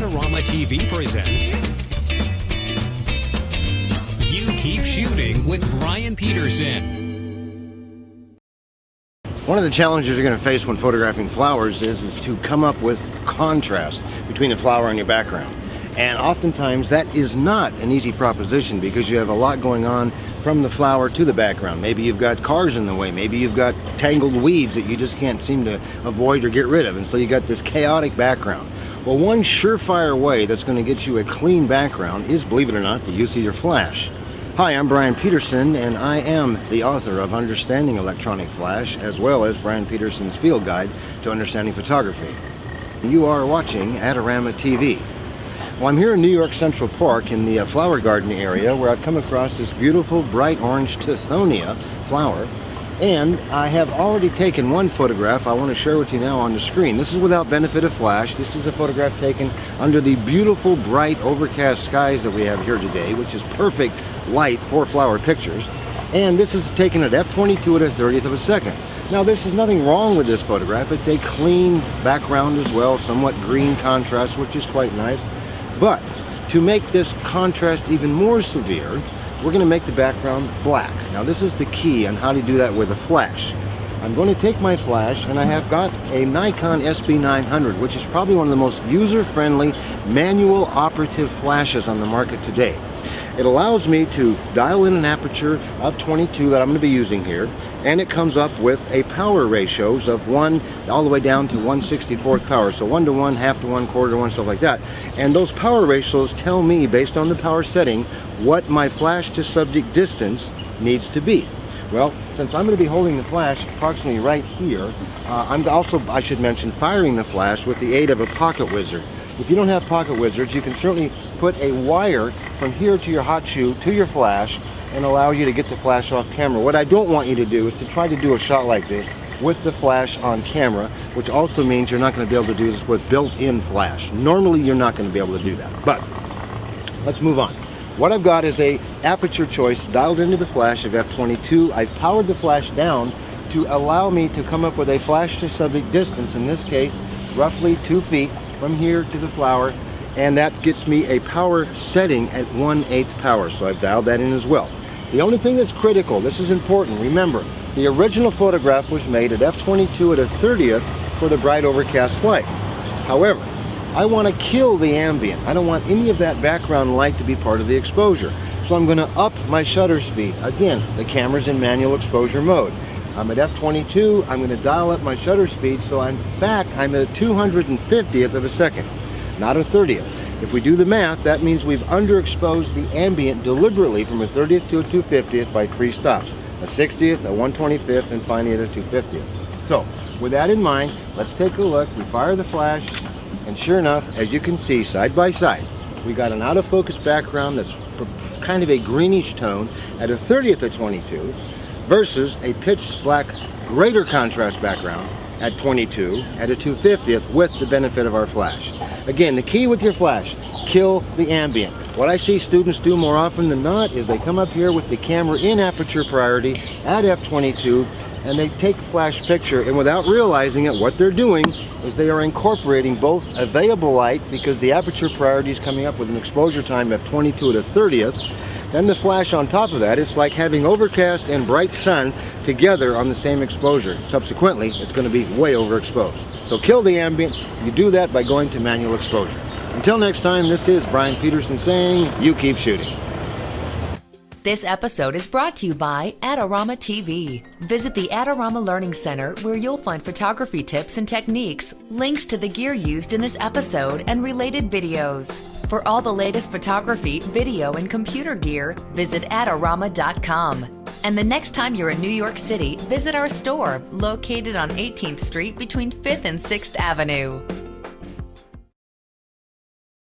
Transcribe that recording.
Adorama TV presents You Keep Shooting with Brian Peterson. One of the challenges you're going to face when photographing flowers is to come up with contrast between the flower and your background. And oftentimes that is not an easy proposition because you have a lot going on from the flower to the background. Maybe you've got cars in the way, maybe you've got tangled weeds that you just can't seem to avoid or get rid of, and so you got this chaotic background. Well, one surefire way that's going to get you a clean background is, believe it or not, the use of your flash. Hi, I'm Brian Peterson, and I am the author of Understanding Electronic Flash, as well as Brian Peterson's Field Guide to Understanding Photography. You are watching Adorama TV. Well, I'm here in New York Central Park in the flower garden area where I've come across this beautiful bright orange Tithonia flower, and I have already taken one photograph I want to share with you now on the screen. This is without benefit of flash. This is a photograph taken under the beautiful bright overcast skies that we have here today, which is perfect light for flower pictures. And this is taken at f/22 at a 30th of a second. Now, there's nothing wrong with this photograph. It's a clean background as well, somewhat green contrast, which is quite nice. But to make this contrast even more severe, we're going to make the background black. Now, this is the key on how to do that with a flash. I'm going to take my flash, and I have got a Nikon SB900, which is probably one of the most user-friendly manual operative flashes on the market today. It allows me to dial in an aperture of 22 that I'm going to be using here, and it comes up with a power ratios of 1 all the way down to 1/64th power, so 1 to 1, half to 1, quarter to 1, stuff like that. And those power ratios tell me, based on the power setting, what my flash to subject distance needs to be. Well, since I'm going to be holding the flash approximately right here, I'm also, I should mention, firing the flash with the aid of a pocket wizard. If you don't have pocket wizards, you can certainly put a wire from here to your hot shoe to your flash and allow you to get the flash off camera. What I don't want you to do is to try to do a shot like this with the flash on camera, which also means you're not going to be able to do this with built-in flash. Normally, you're not going to be able to do that. But let's move on. What I've got is a aperture choice dialed into the flash of f/22. I've powered the flash down to allow me to come up with a flash to subject distance, in this case, roughly 2 feet from here to the flower, and that gets me a power setting at 1/8 power, so I've dialed that in as well. The only thing that's critical, this is important, remember, the original photograph was made at f/22 at a 30th for the bright overcast light. However, I want to kill the ambient. I don't want any of that background light to be part of the exposure. So I'm going to up my shutter speed. Again, the camera's in manual exposure mode. I'm at f/22, I'm going to dial up my shutter speed, so in fact, I'm at a 250th of a second, not a 30th. If we do the math, that means we've underexposed the ambient deliberately from a 30th to a 250th by 3 stops. A 60th, a 125th, and finally at a 250th. So, with that in mind, let's take a look. We fire the flash, and sure enough, as you can see, side by side, we got an out-of-focus background that's kind of a greenish tone at a 30th of 22, versus a pitch black greater contrast background at 22 at a 250th with the benefit of our flash. Again, the key with your flash, kill the ambient. What I see students do more often than not is they come up here with the camera in aperture priority at f/22 and they take a flash picture, and without realizing it, what they're doing is they are incorporating both available light, because the aperture priority is coming up with an exposure time of 22 at a 30th, then the flash on top of that. It's like having overcast and bright sun together on the same exposure. Subsequently, it's going to be way overexposed. So kill the ambient. You do that by going to manual exposure. Until next time, this is Brian Peterson saying, you keep shooting. This episode is brought to you by Adorama TV. Visit the Adorama Learning Center, where you'll find photography tips and techniques, links to the gear used in this episode, and related videos. For all the latest photography, video, and computer gear, visit Adorama.com. And the next time you're in New York City, visit our store, located on 18th Street between 5th and 6th Avenue.